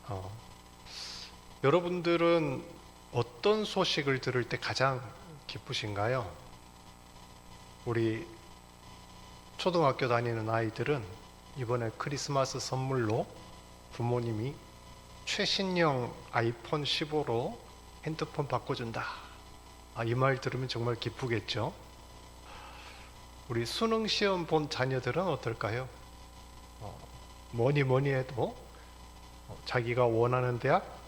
어, 여러분들은 어떤 소식을 들을 때 가장 기쁘신가요? 우리 초등학교 다니는 아이들은 이번에 크리스마스 선물로 부모님이 최신형 아이폰 15로 핸드폰 바꿔준다. 이 말 들으면 정말 기쁘겠죠? 우리 수능 시험 본 자녀들은 어떨까요? 뭐니 해도 자기가 원하는 대학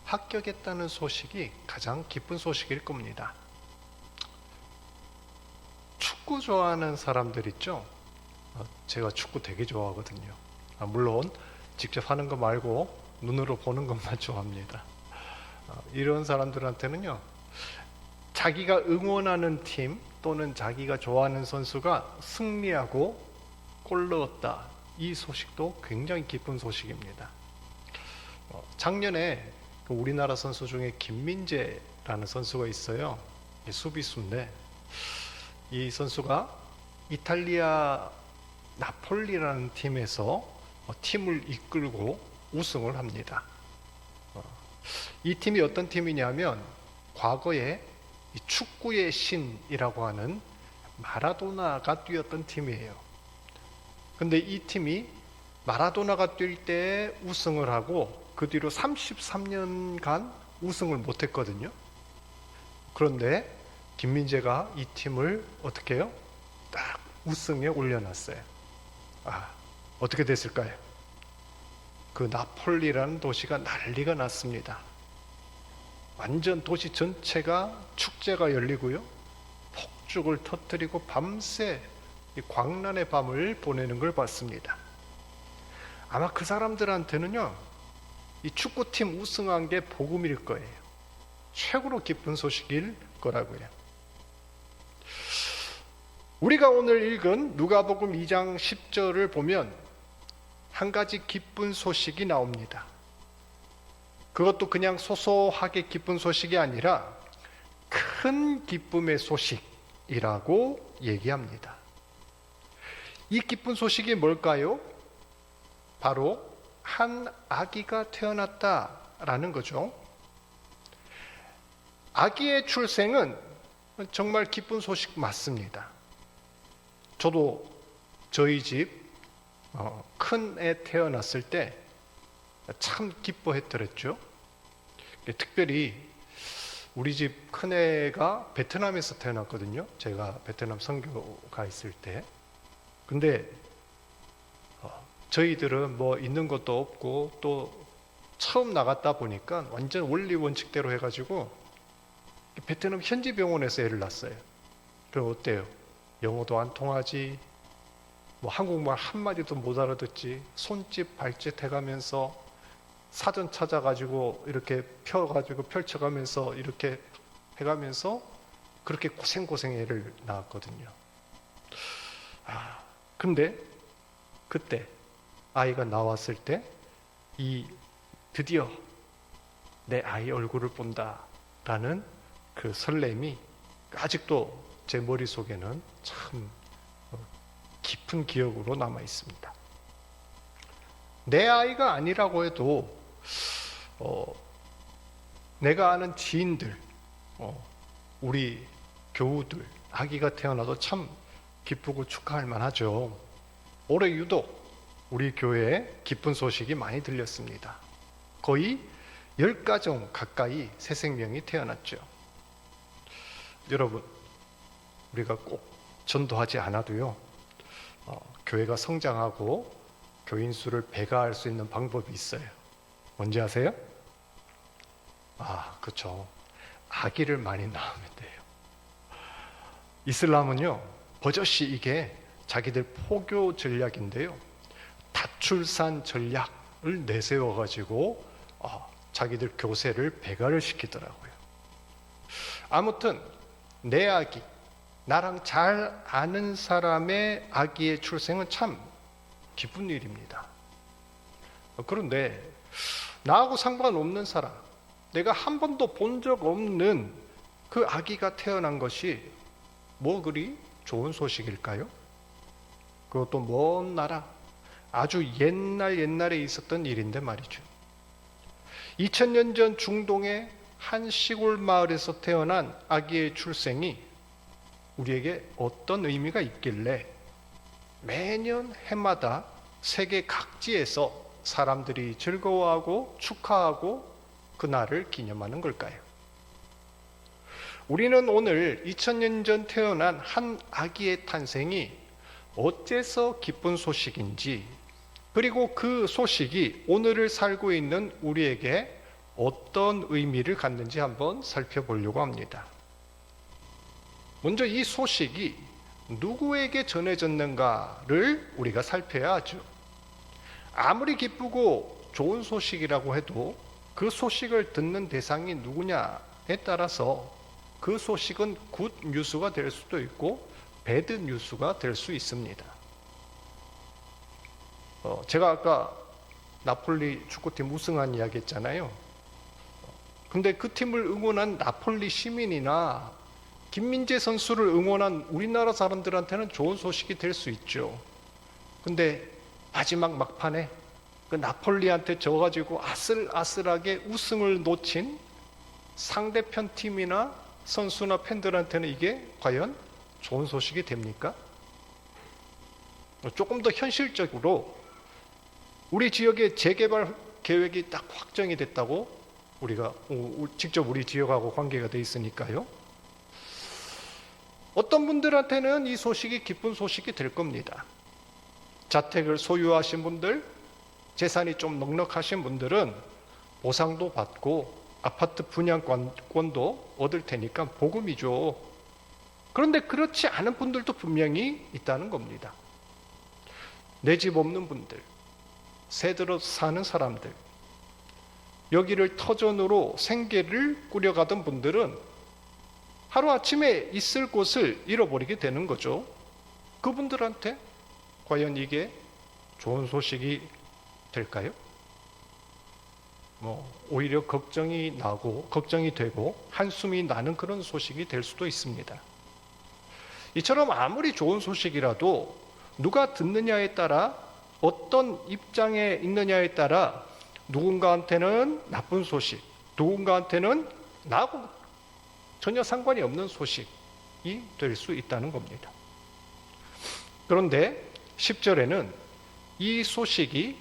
합격했다는 소식이 가장 기쁜 소식일 겁니다. 축구 좋아하는 사람들 있죠? 제가 축구 되게 좋아하거든요. 물론 직접 하는 거 말고 눈으로 보는 것만 좋아합니다. 이런 사람들한테는요, 자기가 응원하는 팀 또는 자기가 좋아하는 선수가 승리하고 골 넣었다. 이 소식도 굉장히 기쁜 소식입니다. 작년에 우리나라 선수 중에 김민재라는 선수가 있어요. 수비수인데 이 선수가 이탈리아 나폴리라는 팀에서 팀을 이끌고 우승을 합니다. 이 팀이 어떤 팀이냐면 과거에 축구의 신이라고 하는 마라도나가 뛰었던 팀이에요. 근데 이 팀이 마라도나가 뛸 때 우승을 하고 그 뒤로 33년간 우승을 못했거든요. 그런데 김민재가 이 팀을 어떻게 해요? 딱 우승에 올려놨어요. 어떻게 됐을까요? 그 나폴리라는 도시가 난리가 났습니다. 완전 도시 전체가 축제가 열리고요. 폭죽을 터뜨리고 밤새 광란의 밤을 보내는 걸 봤습니다. 아마 그 사람들한테는요, 이 축구팀 우승한 게 복음일 거예요. 최고로 기쁜 소식일 거라고요. 우리가 오늘 읽은 누가복음 2장 10절을 보면 한 가지 기쁜 소식이 나옵니다. 그것도 그냥 소소하게 기쁜 소식이 아니라 큰 기쁨의 소식이라고 얘기합니다. 이 기쁜 소식이 뭘까요? 바로 한 아기가 태어났다라는 거죠. 아기의 출생은 정말 기쁜 소식 맞습니다. 저도 저희 집 큰 애 태어났을 때 참 기뻐했더랬죠. 특별히 우리 집 큰애가 베트남에서 태어났거든요. 제가 베트남 선교가 있을 때. 근데 저희들은 뭐 있는 것도 없고 또 처음 나갔다 보니까 완전 원리 원칙대로 해가지고 베트남 현지 병원에서 애를 낳았어요. 그럼 어때요? 영어도 안 통하지, 뭐 한국말 한마디도 못 알아듣지, 손짓 발짓 해가면서 사전 찾아가지고 이렇게 펼쳐가면서 이렇게 해가면서 그렇게 고생 애를 낳았거든요. 근데 그때 아이가 나왔을 때 드디어 내 아이 얼굴을 본다라는 그 설렘이 아직도 제 머릿속에는 참 깊은 기억으로 남아 있습니다. 내 아이가 아니라고 해도 내가 아는 지인들, 우리 교우들 아기가 태어나도 참 기쁘고 축하할 만하죠. 올해 유독 우리 교회에 기쁜 소식이 많이 들렸습니다. 거의 10가정 가까이 새 생명이 태어났죠. 여러분, 우리가 꼭 전도하지 않아도요, 교회가 성장하고 교인 수를 배가할 수 있는 방법이 있어요. 뭔지 아세요? 그렇죠. 아기를 많이 낳으면 돼요. 이슬람은요, 버젓이 이게 자기들 포교 전략인데요, 다출산 전략을 내세워가지고 자기들 교세를 배가를 시키더라고요. 아무튼 내 아기, 나랑 잘 아는 사람의 아기의 출생은 참 기쁜 일입니다. 그런데 나하고 상관없는 사람, 내가 한 번도 본 적 없는 그 아기가 태어난 것이 뭐 그리 좋은 소식일까요? 그것도 먼 나라, 아주 옛날에 있었던 일인데 말이죠. 2000년 전 중동의 한 시골 마을에서 태어난 아기의 출생이 우리에게 어떤 의미가 있길래 매년 해마다 세계 각지에서 사람들이 즐거워하고 축하하고 그날을 기념하는 걸까요? 우리는 오늘 2000년 전 태어난 한 아기의 탄생이 어째서 기쁜 소식인지, 그리고 그 소식이 오늘을 살고 있는 우리에게 어떤 의미를 갖는지 한번 살펴보려고 합니다. 먼저 이 소식이 누구에게 전해졌는가를 우리가 살펴야 하죠. 아무리 기쁘고 좋은 소식이라고 해도 그 소식을 듣는 대상이 누구냐에 따라서 그 소식은 굿 뉴스가 될 수도 있고 배드 뉴스가 될 수 있습니다. 제가 아까 나폴리 축구팀 우승한 이야기 했잖아요. 근데 그 팀을 응원한 나폴리 시민이나 김민재 선수를 응원한 우리나라 사람들한테는 좋은 소식이 될 수 있죠. 근데 마지막 막판에 그 나폴리한테 져가지고 아슬아슬하게 우승을 놓친 상대편 팀이나 선수나 팬들한테는 이게 과연 좋은 소식이 됩니까? 조금 더 현실적으로 우리 지역의 재개발 계획이 딱 확정이 됐다고, 우리가 직접 우리 지역하고 관계가 돼 있으니까요. 어떤 분들한테는 이 소식이 기쁜 소식이 될 겁니다. 자택을 소유하신 분들, 재산이 좀 넉넉하신 분들은 보상도 받고 아파트 분양권도 얻을 테니까 복음이죠. 그런데 그렇지 않은 분들도 분명히 있다는 겁니다. 내 집 없는 분들, 새 들어 사는 사람들, 여기를 터전으로 생계를 꾸려가던 분들은 하루아침에 있을 곳을 잃어버리게 되는 거죠. 그분들한테 과연 이게 좋은 소식이 될까요? 오히려 걱정이 되고 한숨이 나는 그런 소식이 될 수도 있습니다. 이처럼 아무리 좋은 소식이라도 누가 듣느냐에 따라, 어떤 입장에 있느냐에 따라 누군가한테는 나쁜 소식, 누군가한테는 나하고 전혀 상관이 없는 소식이 될 수 있다는 겁니다. 그런데 10절에는 이 소식이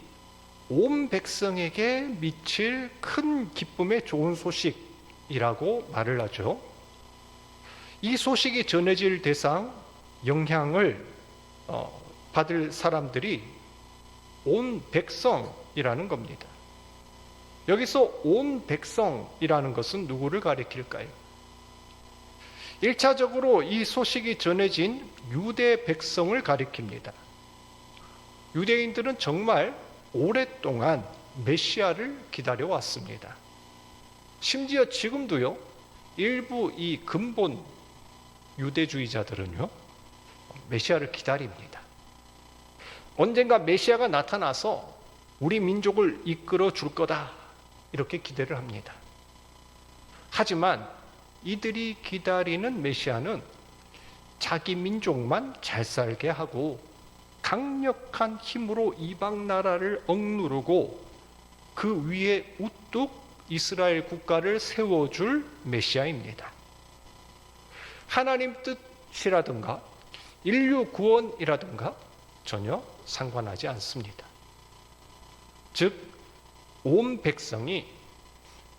온 백성에게 미칠 큰 기쁨의 좋은 소식이라고 말을 하죠. 이 소식이 전해질 대상, 영향을 받을 사람들이 온 백성이라는 겁니다. 여기서 온 백성이라는 것은 누구를 가리킬까요? 1차적으로 이 소식이 전해진 유대 백성을 가리킵니다. 유대인들은 정말 오랫동안 메시아를 기다려왔습니다. 심지어 지금도요, 일부 이 근본 유대주의자들은요, 메시아를 기다립니다. 언젠가 메시아가 나타나서 우리 민족을 이끌어 줄 거다, 이렇게 기대를 합니다. 하지만 이들이 기다리는 메시아는 자기 민족만 잘 살게 하고 강력한 힘으로 이방 나라를 억누르고 그 위에 우뚝 이스라엘 국가를 세워줄 메시아입니다. 하나님 뜻이라든가 인류 구원이라든가 전혀 상관하지 않습니다. 즉, 온 백성이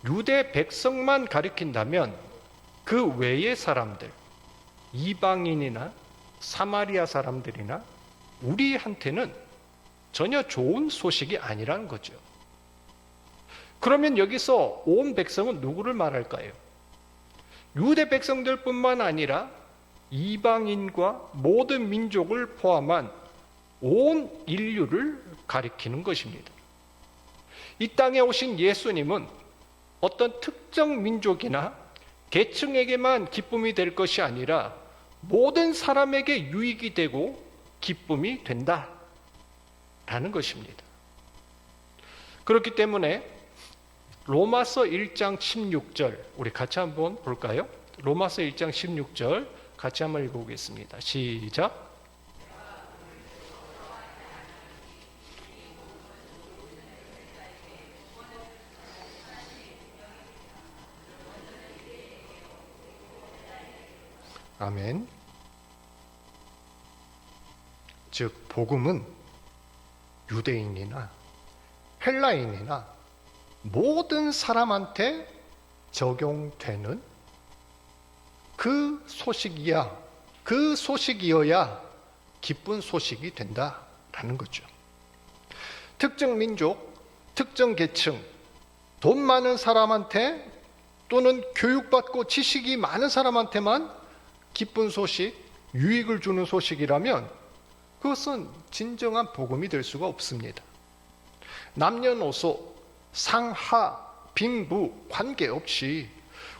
유대 백성만 가리킨다면 그 외의 사람들, 이방인이나 사마리아 사람들이나 우리한테는 전혀 좋은 소식이 아니라는 거죠. 그러면 여기서 온 백성은 누구를 말할까요? 유대 백성들뿐만 아니라 이방인과 모든 민족을 포함한 온 인류를 가리키는 것입니다. 이 땅에 오신 예수님은 어떤 특정 민족이나 계층에게만 기쁨이 될 것이 아니라 모든 사람에게 유익이 되고 기쁨이 된다라는 것입니다. 그렇기 때문에 로마서 1장 16절 우리 같이 한번 볼까요? 로마서 1장 16절 같이 한번 읽어보겠습니다. 시작. 아멘. 즉 복음은 유대인이나 헬라인이나 모든 사람한테 적용되는 그 소식이어야 기쁜 소식이 된다라는 거죠. 특정 민족, 특정 계층, 돈 많은 사람한테 또는 교육받고 지식이 많은 사람한테만 기쁜 소식, 유익을 주는 소식이라면 그것은 진정한 복음이 될 수가 없습니다. 남녀노소, 상하, 빈부 관계없이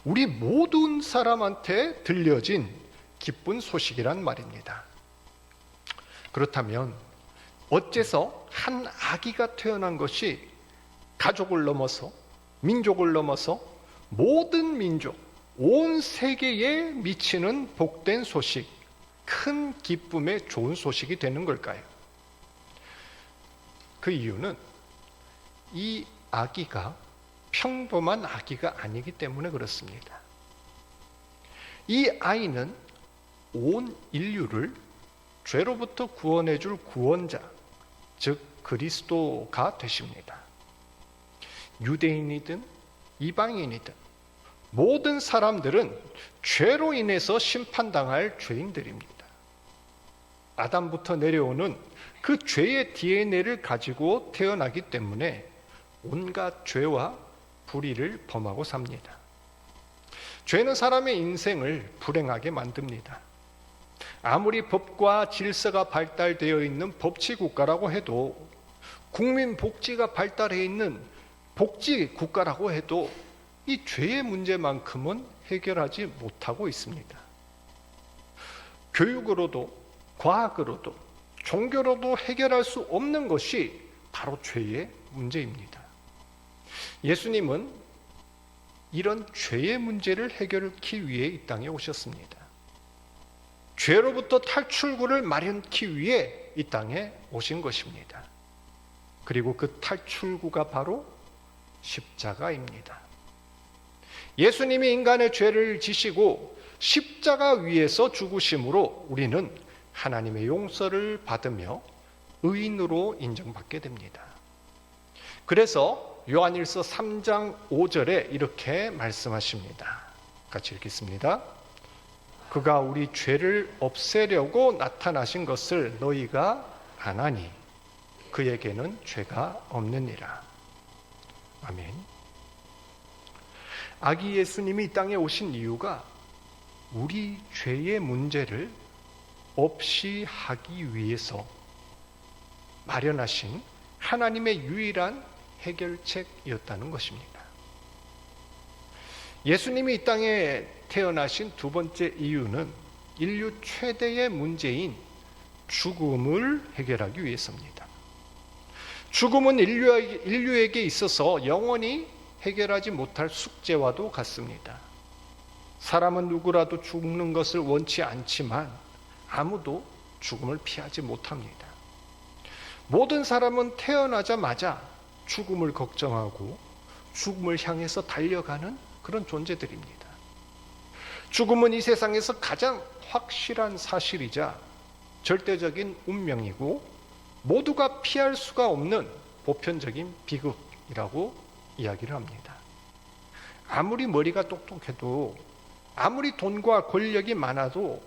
우리 모든 사람한테 들려진 기쁜 소식이란 말입니다. 그렇다면 어째서 한 아기가 태어난 것이 가족을 넘어서 민족을 넘어서 모든 민족, 온 세계에 미치는 복된 소식, 큰 기쁨의 좋은 소식이 되는 걸까요? 그 이유는 이 아기가 평범한 아기가 아니기 때문에 그렇습니다. 이 아이는 온 인류를 죄로부터 구원해 줄 구원자, 즉 그리스도가 되십니다. 유대인이든 이방인이든 모든 사람들은 죄로 인해서 심판당할 죄인들입니다. 아담부터 내려오는 그 죄의 DNA를 가지고 태어나기 때문에 온갖 죄와 불의를 범하고 삽니다. 죄는 사람의 인생을 불행하게 만듭니다. 아무리 법과 질서가 발달되어 있는 법치국가라고 해도, 국민 복지가 발달해 있는 복지국가라고 해도 이 죄의 문제만큼은 해결하지 못하고 있습니다. 교육으로도 과학으로도 종교로도 해결할 수 없는 것이 바로 죄의 문제입니다. 예수님은 이런 죄의 문제를 해결하기 위해 이 땅에 오셨습니다. 죄로부터 탈출구를 마련하기 위해 이 땅에 오신 것입니다. 그리고 그 탈출구가 바로 십자가입니다. 예수님이 인간의 죄를 지시고 십자가 위에서 죽으심으로 우리는 하나님의 용서를 받으며 의인으로 인정받게 됩니다. 그래서 요한일서 3장 5절에 이렇게 말씀하십니다. 같이 읽겠습니다. 그가 우리 죄를 없애려고 나타나신 것을 너희가 아나니 그에게는 죄가 없느니라. 아멘. 아기 예수님이 이 땅에 오신 이유가 우리 죄의 문제를 없이 하기 위해서 마련하신 하나님의 유일한 해결책이었다는 것입니다. 예수님이 이 땅에 태어나신 두 번째 이유는 인류 최대의 문제인 죽음을 해결하기 위해서입니다. 죽음은 인류에게 있어서 영원히 해결하지 못할 숙제와도 같습니다. 사람은 누구라도 죽는 것을 원치 않지만 아무도 죽음을 피하지 못합니다. 모든 사람은 태어나자마자 죽음을 걱정하고 죽음을 향해서 달려가는 그런 존재들입니다. 죽음은 이 세상에서 가장 확실한 사실이자 절대적인 운명이고 모두가 피할 수가 없는 보편적인 비극이라고 이야기를 합니다. 아무리 머리가 똑똑해도 아무리 돈과 권력이 많아도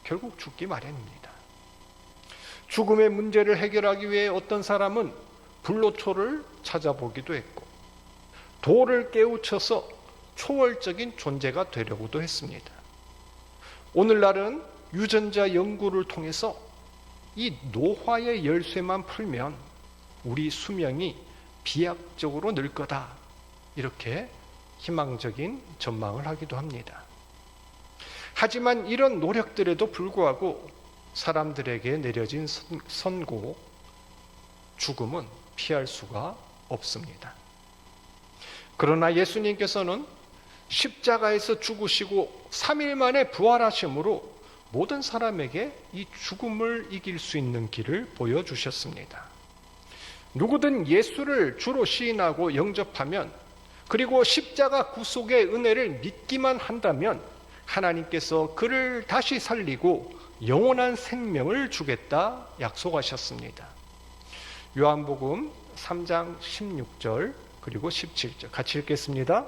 결국 죽기 마련입니다. 죽음의 문제를 해결하기 위해 어떤 사람은 불로초를 찾아보기도 했고 돌을 깨우쳐서 초월적인 존재가 되려고도 했습니다. 오늘날은 유전자 연구를 통해서 이 노화의 열쇠만 풀면 우리 수명이 비약적으로 늘 거다, 이렇게 희망적인 전망을 하기도 합니다. 하지만 이런 노력들에도 불구하고 사람들에게 내려진 선고, 죽음은 피할 수가 없습니다. 그러나 예수님께서는 십자가에서 죽으시고 3일 만에 부활하심으로 모든 사람에게 이 죽음을 이길 수 있는 길을 보여주셨습니다. 누구든 예수를 주로 시인하고 영접하면, 그리고 십자가 구속의 은혜를 믿기만 한다면 하나님께서 그를 다시 살리고 영원한 생명을 주겠다 약속하셨습니다. 요한복음 3장 16절 그리고 17절 같이 읽겠습니다.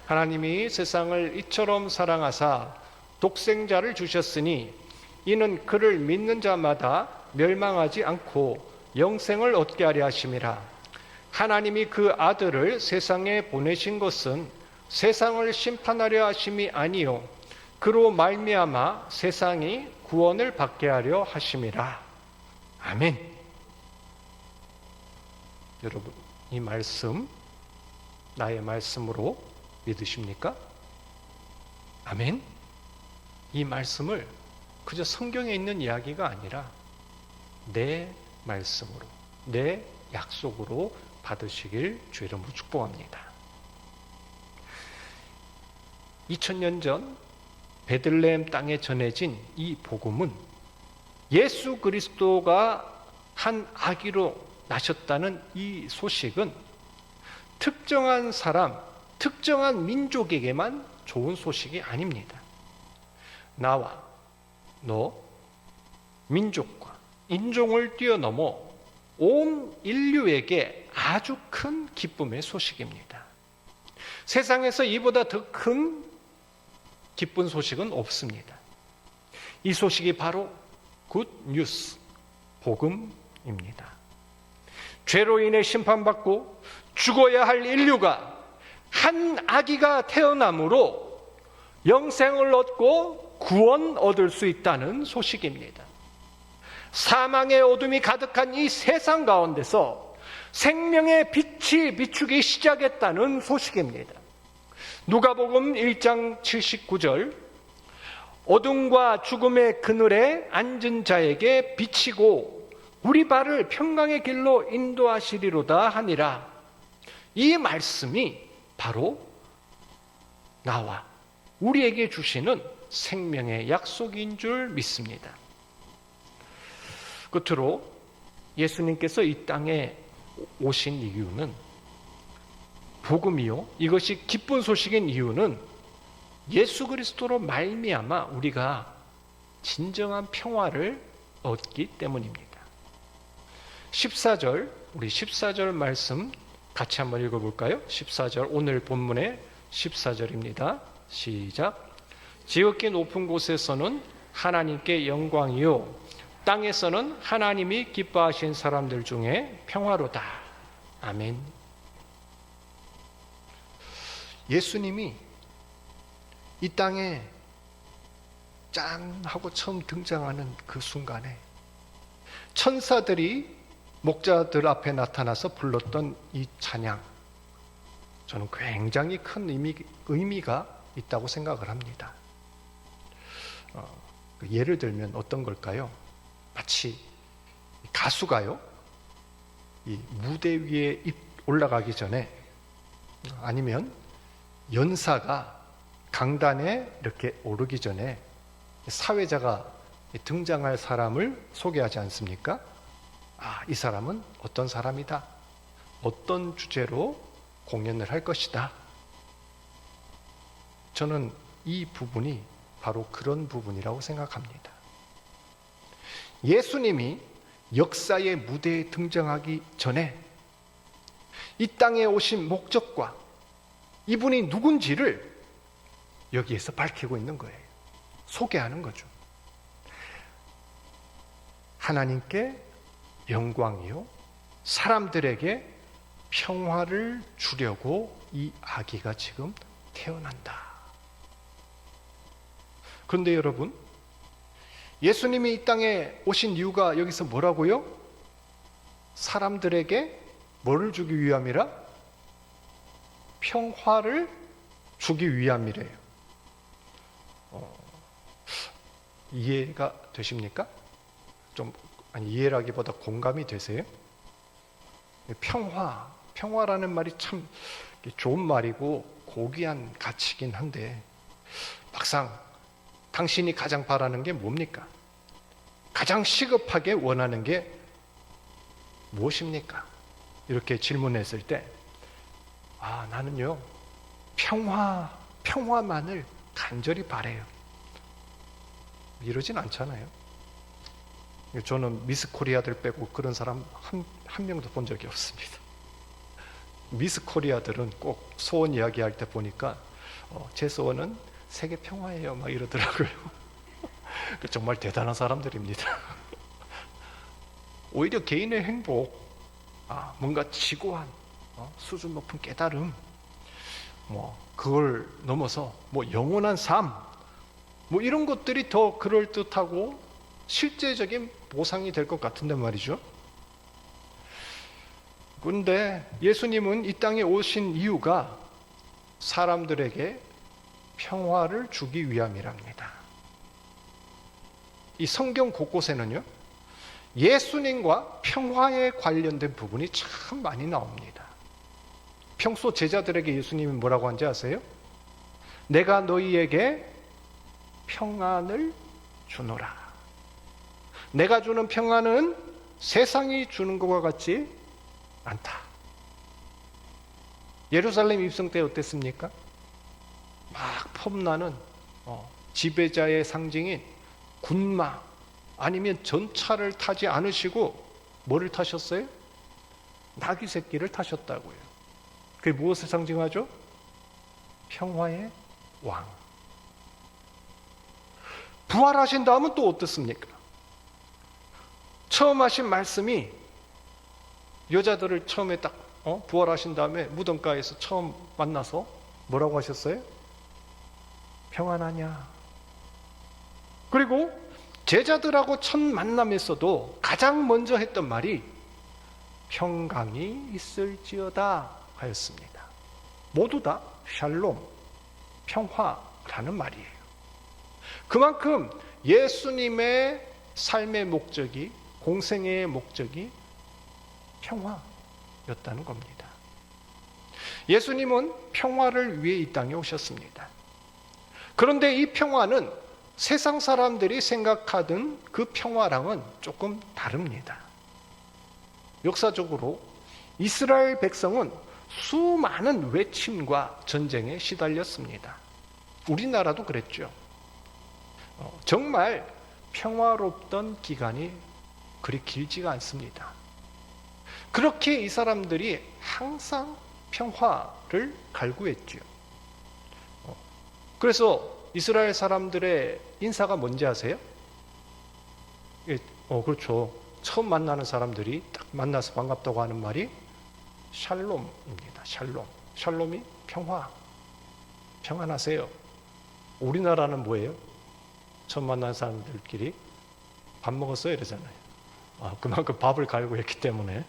하나님이 세상을 이처럼 사랑하사 독생자를 주셨으니 이는 그를 믿는 자마다 멸망하지 않고 영생을 얻게 하려 하심이라. 하나님이 그 아들을 세상에 보내신 것은 세상을 심판하려 하심이 아니요 그로 말미암아 세상이 구원을 받게 하려 하심이라. 아멘. 여러분, 이 말씀 나의 말씀으로 믿으십니까? 아멘. 이 말씀을 그저 성경에 있는 이야기가 아니라 내 말씀으로, 내 약속으로 받으시길 주 이름으로 축복합니다. 2000년 전 베들레헴 땅에 전해진 이 복음은 예수 그리스도가 한 아기로 나셨다는 이 소식은 특정한 사람, 특정한 민족에게만 좋은 소식이 아닙니다. 나와 너, 민족과 인종을 뛰어넘어 온 인류에게 아주 큰 기쁨의 소식입니다. 세상에서 이보다 더 큰 기쁜 소식은 없습니다. 이 소식이 바로 굿 뉴스, 복음입니다. 죄로 인해 심판받고 죽어야 할 인류가 한 아기가 태어남으로 영생을 얻고 구원 얻을 수 있다는 소식입니다. 사망의 어둠이 가득한 이 세상 가운데서 생명의 빛이 비추기 시작했다는 소식입니다. 누가복음 1장 79절 어둠과 죽음의 그늘에 앉은 자에게 비치고 우리 발을 평강의 길로 인도하시리로다 하니라. 이 말씀이 바로 나와 우리에게 주시는 생명의 약속인 줄 믿습니다. 끝으로 예수님께서 이 땅에 오신 이유는 복음이요, 이것이 기쁜 소식인 이유는 예수 그리스도로 말미암아 우리가 진정한 평화를 얻기 때문입니다. 14절, 우리 14절 말씀 같이 한번 읽어볼까요? 14절, 오늘 본문의 14절입니다. 시작. 지극히 높은 곳에서는 하나님께 영광이요 땅에서는 하나님이 기뻐하신 사람들 중에 평화로다. 아멘. 예수님이 이 땅에 짠 하고 처음 등장하는 그 순간에 천사들이 목자들 앞에 나타나서 불렀던 이 찬양, 저는 굉장히 큰 의미가 있다고 생각을 합니다. 예를 들면 어떤 걸까요? 마치 가수가요, 이 무대 위에 올라가기 전에, 아니면 연사가 강단에 이렇게 오르기 전에 사회자가 등장할 사람을 소개하지 않습니까? 아, 이 사람은 어떤 사람이다, 어떤 주제로 공연을 할 것이다. 저는 이 부분이 바로 그런 부분이라고 생각합니다. 예수님이 역사의 무대에 등장하기 전에 이 땅에 오신 목적과 이분이 누군지를 여기에서 밝히고 있는 거예요. 소개하는 거죠. 하나님께 영광이요 사람들에게 평화를 주려고 이 아기가 지금 태어난다. 그런데 여러분, 예수님이 이 땅에 오신 이유가 여기서 뭐라고요? 사람들에게 뭐를 주기 위함이라? 평화를 주기 위함이래요. 이해가 되십니까? 이해라기보다 공감이 되세요? 평화라는 말이 참 좋은 말이고 고귀한 가치긴 한데, 막상 당신이 가장 바라는 게 뭡니까? 가장 시급하게 원하는 게 무엇입니까? 이렇게 질문했을 때, 나는요, 평화만을 간절히 바라요. 이러진 않잖아요. 저는 미스 코리아들 빼고 그런 사람 한 명도 본 적이 없습니다. 미스 코리아들은 꼭 소원 이야기할 때 보니까 제 소원은 세계 평화예요 막 이러더라고요. 정말 대단한 사람들입니다. 오히려 개인의 행복, 뭔가 지고한 수준 높은 깨달음, 그걸 넘어서 영원한 삶, 이런 것들이 더 그럴듯하고 실제적인 보상이 될 것 같은데 말이죠. 그런데 예수님은 이 땅에 오신 이유가 사람들에게 평화를 주기 위함이랍니다. 이 성경 곳곳에는요, 예수님과 평화에 관련된 부분이 참 많이 나옵니다. 평소 제자들에게 예수님이 뭐라고 한지 아세요? 내가 너희에게 평안을 주노라. 내가 주는 평안은 세상이 주는 것과 같지 않다. 예루살렘 입성 때 어땠습니까? 막 폼나는 지배자의 상징인 군마 아니면 전차를 타지 않으시고 뭐를 타셨어요? 나귀 새끼를 타셨다고요. 그게 무엇을 상징하죠? 평화의 왕. 부활하신 다음은 또 어떻습니까? 처음 하신 말씀이 여자들을 처음에 딱 부활하신 다음에 무덤가에서 처음 만나서 뭐라고 하셨어요? 평안하냐? 그리고 제자들하고 첫 만남에서도 가장 먼저 했던 말이 평강이 있을지어다 하였습니다. 모두 다 샬롬, 평화라는 말이에요. 그만큼 예수님의 삶의 목적이, 공생애의 목적이 평화였다는 겁니다. 예수님은 평화를 위해 이 땅에 오셨습니다. 그런데 이 평화는 세상 사람들이 생각하던 그 평화랑은 조금 다릅니다. 역사적으로 이스라엘 백성은 수많은 외침과 전쟁에 시달렸습니다. 우리나라도 그랬죠. 정말 평화롭던 기간이 그리 길지가 않습니다. 그렇게 이 사람들이 항상 평화를 갈구했죠. 그래서 이스라엘 사람들의 인사가 뭔지 아세요? 그렇죠. 처음 만나는 사람들이 딱 만나서 반갑다고 하는 말이 샬롬입니다. 샬롬. 샬롬이 평화. 평안하세요. 우리나라는 뭐예요? 처음 만난 사람들끼리 밥 먹었어요? 이러잖아요. 그만큼 밥을 갈고 했기 때문에.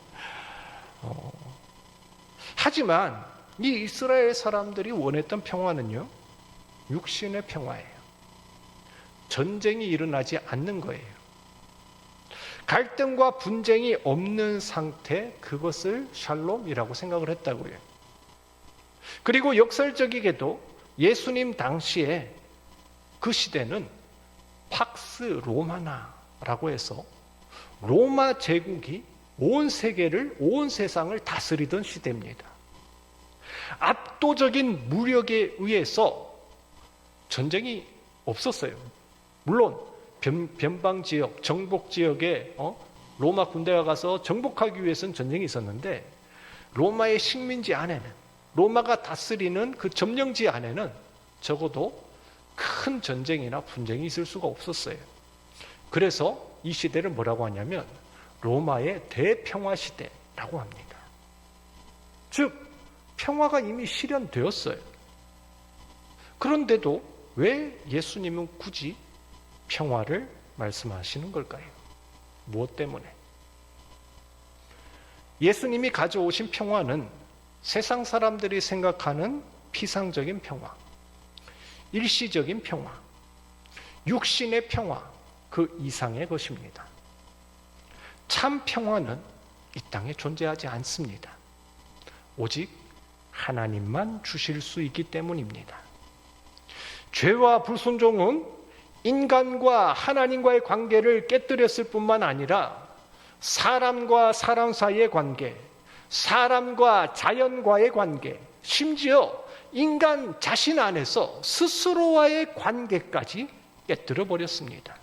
하지만 이 이스라엘 사람들이 원했던 평화는요, 육신의 평화예요. 전쟁이 일어나지 않는 거예요. 갈등과 분쟁이 없는 상태, 그것을 샬롬이라고 생각을 했다고요. 그리고 역설적이게도 예수님 당시에 그 시대는 팍스 로마나라고 해서 로마 제국이 온 세계를, 온 세상을 다스리던 시대입니다. 압도적인 무력에 의해서 전쟁이 없었어요. 물론 변방 지역, 정복 지역에 로마 군대가 가서 정복하기 위해서는 전쟁이 있었는데, 로마의 식민지 안에는, 로마가 다스리는 그 점령지 안에는 적어도 큰 전쟁이나 분쟁이 있을 수가 없었어요. 그래서 이 시대를 뭐라고 하냐면 로마의 대평화 시대라고 합니다. 즉 평화가 이미 실현되었어요. 그런데도 왜 예수님은 굳이 평화를 말씀하시는 걸까요? 무엇 때문에? 예수님이 가져오신 평화는 세상 사람들이 생각하는 피상적인 평화, 일시적인 평화, 육신의 평화, 그 이상의 것입니다. 참 평화는 이 땅에 존재하지 않습니다. 오직 하나님만 주실 수 있기 때문입니다. 죄와 불순종은 인간과 하나님과의 관계를 깨뜨렸을 뿐만 아니라 사람과 사람 사이의 관계, 사람과 자연과의 관계, 심지어 인간 자신 안에서 스스로와의 관계까지 깨뜨려 버렸습니다.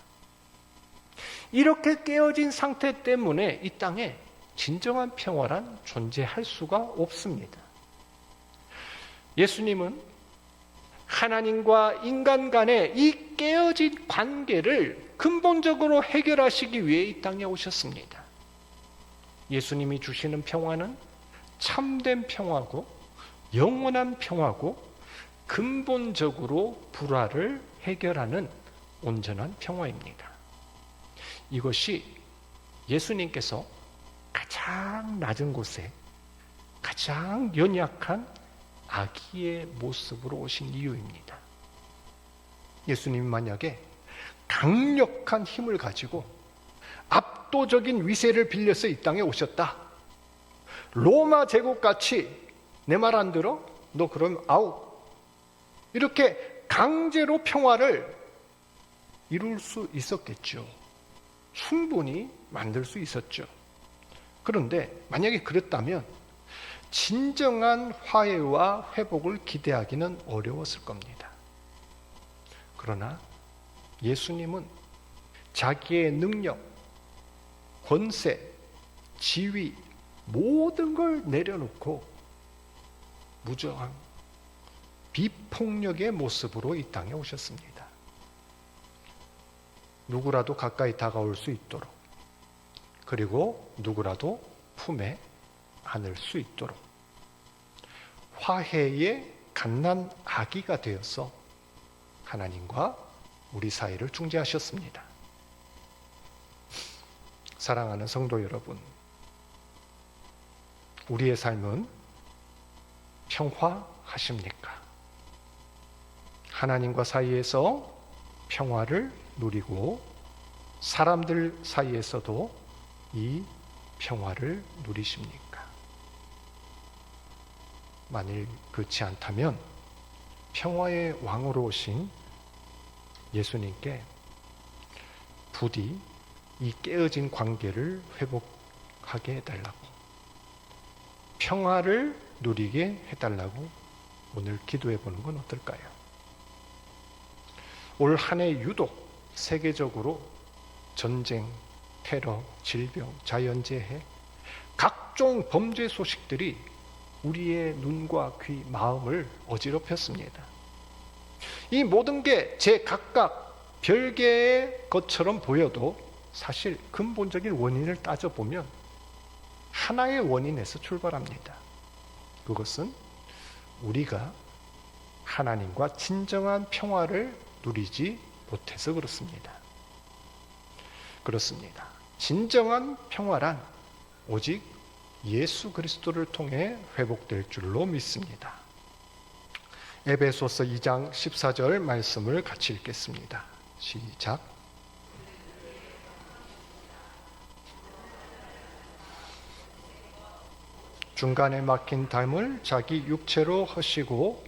이렇게 깨어진 상태 때문에 이 땅에 진정한 평화란 존재할 수가 없습니다. 예수님은 하나님과 인간 간의 이 깨어진 관계를 근본적으로 해결하시기 위해 이 땅에 오셨습니다. 예수님이 주시는 평화는 참된 평화고 영원한 평화고 근본적으로 불화를 해결하는 온전한 평화입니다. 이것이 예수님께서 가장 낮은 곳에 가장 연약한 아기의 모습으로 오신 이유입니다. 예수님이 만약에 강력한 힘을 가지고 압도적인 위세를 빌려서 이 땅에 오셨다. 로마 제국같이 내 말 안 들어? 너 그럼 아웃. 이렇게 강제로 평화를 이룰 수 있었겠죠. 충분히 만들 수 있었죠. 그런데 만약에 그랬다면 진정한 화해와 회복을 기대하기는 어려웠을 겁니다. 그러나 예수님은 자기의 능력, 권세, 지위 모든 걸 내려놓고 무저항, 비폭력의 모습으로 이 땅에 오셨습니다. 누구라도 가까이 다가올 수 있도록, 그리고 누구라도 품에 안을 수 있도록 화해의 갓난 아기가 되어서 하나님과 우리 사이를 중재하셨습니다. 사랑하는 성도 여러분, 우리의 삶은 평화하십니까? 하나님과 사이에서 평화를 누리고 사람들 사이에서도 이 평화를 누리십니까? 만일 그렇지 않다면 평화의 왕으로 오신 예수님께 부디 이 깨어진 관계를 회복하게 해달라고, 평화를 누리게 해달라고 오늘 기도해 보는 건 어떨까요? 올 한 해 유독 세계적으로 전쟁, 테러, 질병, 자연재해, 각종 범죄 소식들이 우리의 눈과 귀, 마음을 어지럽혔습니다. 이 모든 게 제 각각 별개의 것처럼 보여도 사실 근본적인 원인을 따져보면 하나의 원인에서 출발합니다. 그것은 우리가 하나님과 진정한 평화를 누리지 못해서 그렇습니다. 그렇습니다. 진정한 평화란 오직 예수 그리스도를 통해 회복될 줄로 믿습니다. 에베소서 2장 14절 말씀을 같이 읽겠습니다. 시작. 중간에 막힌 담을 자기 육체로 하시고,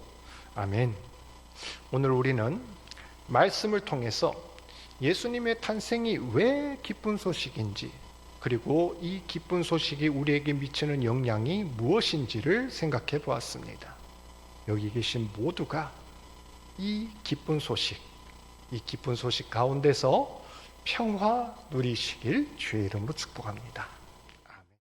아멘. 오늘 우리는 말씀을 통해서 예수님의 탄생이 왜 기쁜 소식인지, 그리고 이 기쁜 소식이 우리에게 미치는 영향이 무엇인지를 생각해 보았습니다. 여기 계신 모두가 이 기쁜 소식 가운데서 평화 누리시길 주의 이름으로 축복합니다.